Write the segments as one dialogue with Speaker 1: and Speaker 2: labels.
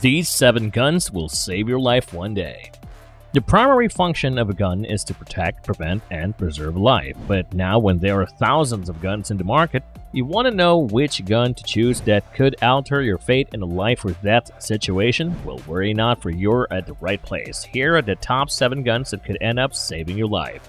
Speaker 1: These 7 guns will save your life one day. The primary function of a gun is to protect, prevent, and preserve life, but now when there are thousands of guns in the market, you want to know which gun to choose that could alter your fate in a life or death situation? Well, worry not, for you're at the right place. Here are the top 7 guns that could end up saving your life.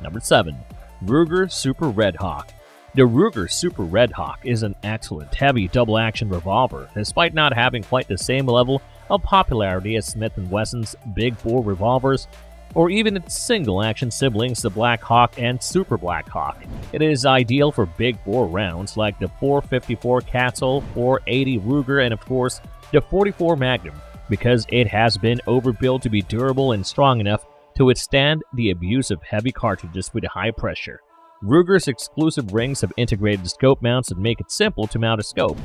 Speaker 1: Number 7. Ruger Super Red Hawk. The Ruger Super Red Hawk is an excellent heavy double-action revolver, despite not having quite the same level of popularity as Smith & Wesson's big bore revolvers, or even its single-action siblings, the Black Hawk and Super Black Hawk. It is ideal for big bore rounds like the .454 Capsule, .480 Ruger, and of course the .44 Magnum, because it has been overbuilt to be durable and strong enough to withstand the abuse of heavy cartridges with high pressure. Ruger's exclusive rings have integrated scope mounts that make it simple to mount a scope,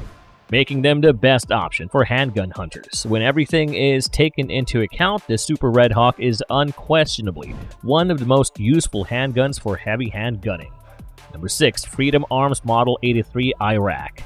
Speaker 1: making them the best option for handgun hunters. When everything is taken into account, the Super Red Hawk is unquestionably one of the most useful handguns for heavy handgunning. Number 6. Freedom Arms Model 83 Iraq.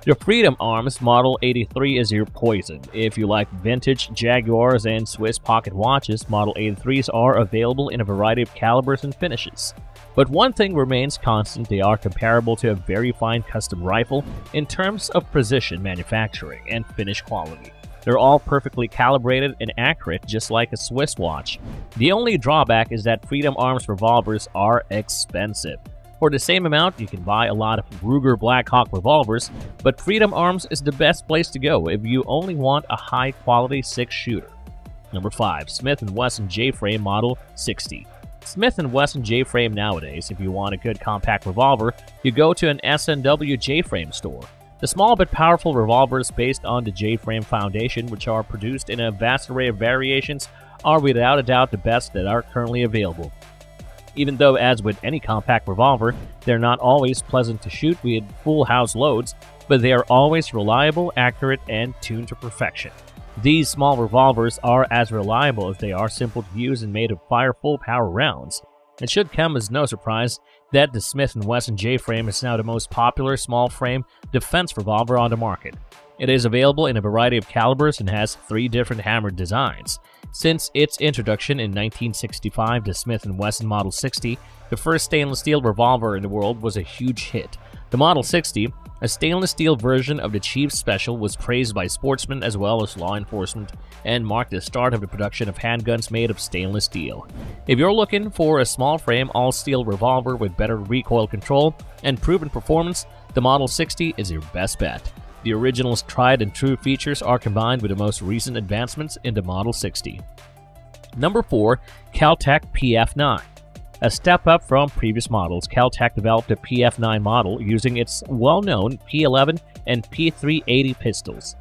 Speaker 1: The Freedom Arms Model 83 is your poison. If you like vintage Jaguars and Swiss pocket watches, Model 83s are available in a variety of calibers and finishes. But one thing remains constant: they are comparable to a very fine custom rifle in terms of precision manufacturing and finish quality. They're all perfectly calibrated and accurate, just like a Swiss watch. The only drawback is that Freedom Arms revolvers are expensive. For the same amount, you can buy a lot of Ruger Black Hawk revolvers, but Freedom Arms is the best place to go if you only want a high-quality 6-shooter. Number 5. Smith & Wesson J-Frame Model 60. Smith & Wesson J-Frame nowadays, if you want a good compact revolver, you go to an S&W J-Frame store. The small but powerful revolvers based on the J-Frame foundation, which are produced in a vast array of variations, are without a doubt the best that are currently available. Even though, as with any compact revolver, they're not always pleasant to shoot with full house loads, but they are always reliable, accurate, and tuned to perfection. These small revolvers are as reliable as they are simple to use and made to fire full power rounds. It should come as no surprise that the Smith & Wesson J-Frame is now the most popular small-frame defense revolver on the market. It is available in a variety of calibers and has 3 different hammered designs. Since its introduction in 1965, the Smith & Wesson Model 60, the first stainless steel revolver in the world, was a huge hit. The Model 60, a stainless steel version of the Chief's Special, was praised by sportsmen as well as law enforcement and marked the start of the production of handguns made of stainless steel. If you're looking for a small-frame, all-steel revolver with better recoil control and proven performance, the Model 60 is your best bet. The original's tried and true features are combined with the most recent advancements in the Model 60. Number 4. Kel-Tec PF9. A step up from previous models, Kel-Tec developed a PF9 model using its well-known P11 and P380 pistols.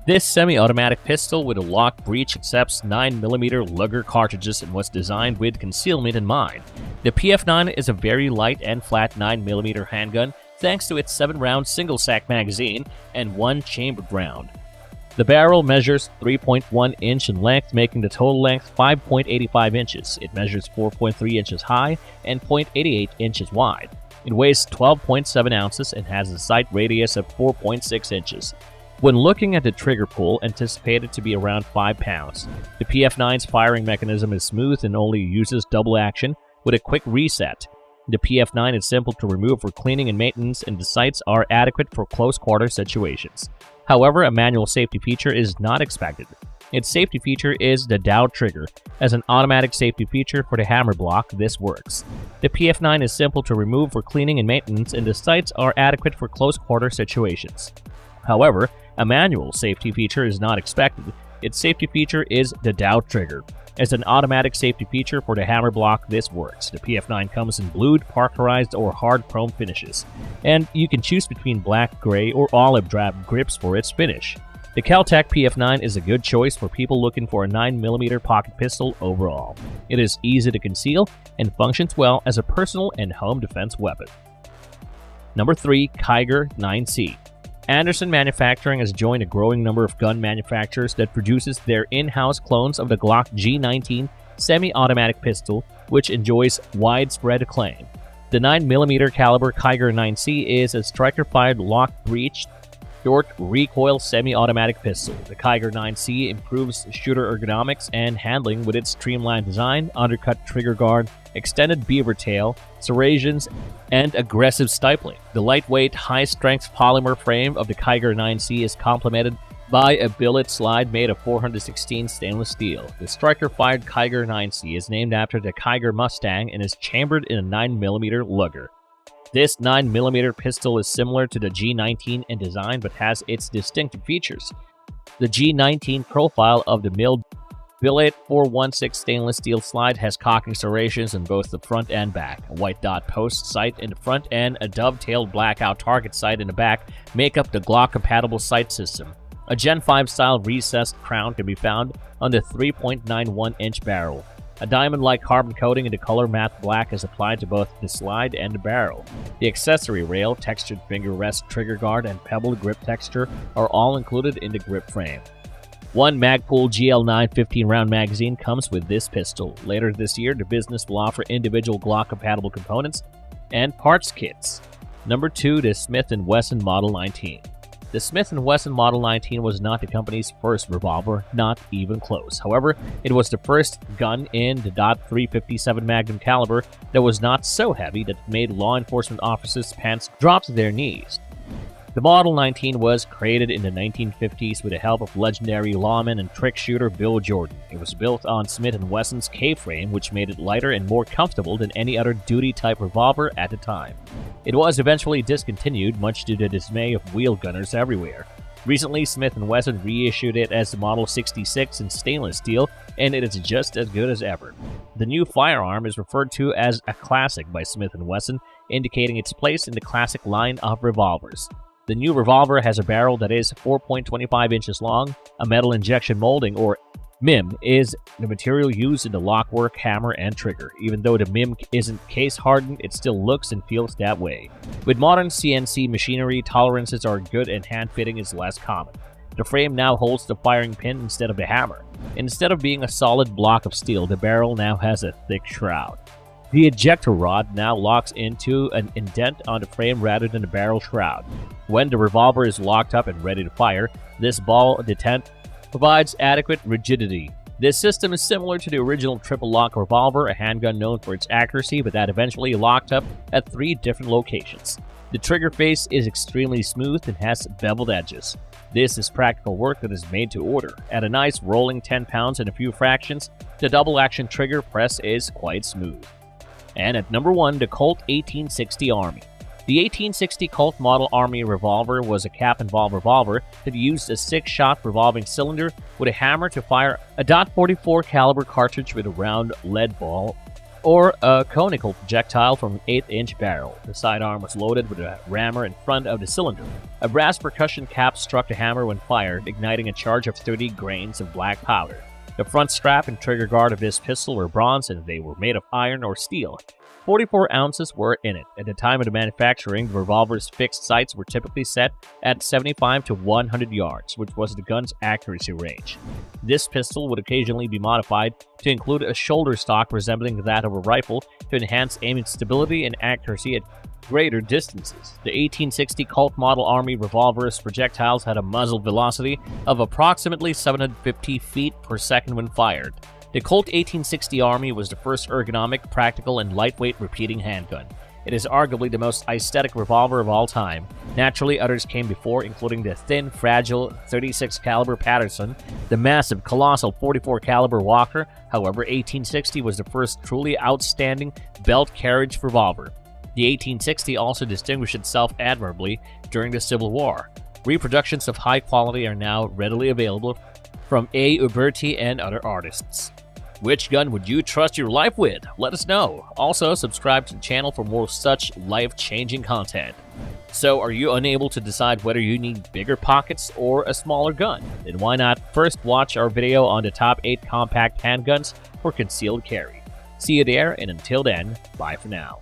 Speaker 1: This semi-automatic pistol with a lock breech accepts 9mm Luger cartridges and was designed with concealment in mind. The PF9 is a very light and flat 9mm handgun thanks to its 7-round single-sack magazine and 1 chambered round. The barrel measures 3.1 inch in length, making the total length 5.85 inches. It measures 4.3 inches high and 0.88 inches wide. It weighs 12.7 ounces and has a sight radius of 4.6 inches. When looking at the trigger pull, anticipated to be around 5 pounds. The PF9's firing mechanism is smooth and only uses double action with a quick reset. The PF9 is simple to remove for cleaning and maintenance, and the sights are adequate for close-quarter situations. However, a manual safety feature is not expected. Its safety feature is the dowel trigger. As an automatic safety feature for the hammer block, this works. The PF9 is simple to remove for cleaning and maintenance, and the sights are adequate for close-quarter situations. However, a manual safety feature is not expected. Its safety feature is the dowel trigger. As an automatic safety feature for the hammer block, this works. The PF9 comes in blued, parkerized, or hard chrome finishes, and you can choose between black, gray, or olive drab grips for its finish. The Kel-Tec PF9 is a good choice for people looking for a 9mm pocket pistol overall. It is easy to conceal and functions well as a personal and home defense weapon. Number 3. Kiger 9C. Anderson Manufacturing has joined a growing number of gun manufacturers that produces their in-house clones of the Glock G19 semi-automatic pistol, which enjoys widespread acclaim. The 9mm caliber Kiger 9C is a striker-fired lock breech Short recoil semi-automatic pistol. The Kiger 9C improves shooter ergonomics and handling with its streamlined design, undercut trigger guard, extended beaver tail, serrations, and aggressive stifling. The lightweight, high-strength polymer frame of the Kiger 9C is complemented by a billet slide made of 416 stainless steel. The striker-fired Kiger 9C is named after the Kiger Mustang and is chambered in a 9mm Luger. This 9mm pistol is similar to the G19 in design but has its distinctive features. The G19 profile of the milled billet 416 stainless steel slide has cocking serrations in both the front and back. A white dot post sight in the front and a dovetailed blackout target sight in the back make up the Glock-compatible sight system. A Gen 5 style recessed crown can be found on the 3.91-inch barrel. A diamond-like carbon coating in the color matte black is applied to both the slide and the barrel. The accessory rail, textured finger rest trigger guard, and pebbled grip texture are all included in the grip frame. One Magpul GL9 15-round magazine comes with this pistol. Later this year, the business will offer individual Glock-compatible components and parts kits. Number 2, the Smith & Wesson Model 19. The Smith & Wesson Model 19 was not the company's first revolver, not even close. However, it was the first gun in the .357 Magnum caliber that was not so heavy that it made law enforcement officers' pants drop to their knees. The Model 19 was created in the 1950s with the help of legendary lawman and trick shooter Bill Jordan. It was built on Smith & Wesson's K-frame, which made it lighter and more comfortable than any other duty-type revolver at the time. It was eventually discontinued, much to the dismay of wheel gunners everywhere. Recently, Smith & Wesson reissued it as the Model 66 in stainless steel, and it is just as good as ever. The new firearm is referred to as a classic by Smith & Wesson, indicating its place in the classic line of revolvers. The new revolver has a barrel that is 4.25 inches long. A metal injection molding, or MIM, is the material used in the lockwork, hammer, and trigger. Even though the MIM isn't case-hardened, it still looks and feels that way. With modern CNC machinery, tolerances are good and hand-fitting is less common. The frame now holds the firing pin instead of the hammer. Instead of being a solid block of steel, the barrel now has a thick shroud. The ejector rod now locks into an indent on the frame rather than the barrel shroud. When the revolver is locked up and ready to fire, this ball detent provides adequate rigidity. This system is similar to the original triple-lock revolver, a handgun known for its accuracy, but that eventually locked up at 3 different locations. The trigger face is extremely smooth and has beveled edges. This is practical work that is made to order. At a nice rolling 10 pounds and a few fractions, the double-action trigger press is quite smooth. And at number 1, the Colt 1860 Army. The 1860 Colt Model Army revolver was a cap-and-valve revolver that used a 6-shot revolving cylinder with a hammer to fire a .44 caliber cartridge with a round lead ball or a conical projectile from an 8-inch barrel. The sidearm was loaded with a rammer in front of the cylinder. A brass percussion cap struck the hammer when fired, igniting a charge of 30 grains of black powder. The front strap and trigger guard of this pistol were bronze and they were made of iron or steel. 44 ounces were in it. At the time of the manufacturing, the revolver's fixed sights were typically set at 75 to 100 yards, which was the gun's accuracy range. This pistol would occasionally be modified to include a shoulder stock resembling that of a rifle to enhance aiming stability and accuracy at greater distances. The 1860 Colt Model Army revolver's projectiles had a muzzle velocity of approximately 750 feet per second when fired. The Colt 1860 Army was the first ergonomic, practical, and lightweight repeating handgun. It is arguably the most aesthetic revolver of all time. Naturally, others came before, including the thin, fragile 36 caliber Patterson, the massive, colossal 44 caliber Walker. However, 1860 was the first truly outstanding belt carriage revolver. The 1860 also distinguished itself admirably during the Civil War. Reproductions of high quality are now readily available from A. Uberti and other artists. Which gun would you trust your life with? Let us know. Also, subscribe to the channel for more such life-changing content. So, are you unable to decide whether you need bigger pockets or a smaller gun? Then why not first watch our video on the top 8 compact handguns for concealed carry. See you there, and until then, bye for now.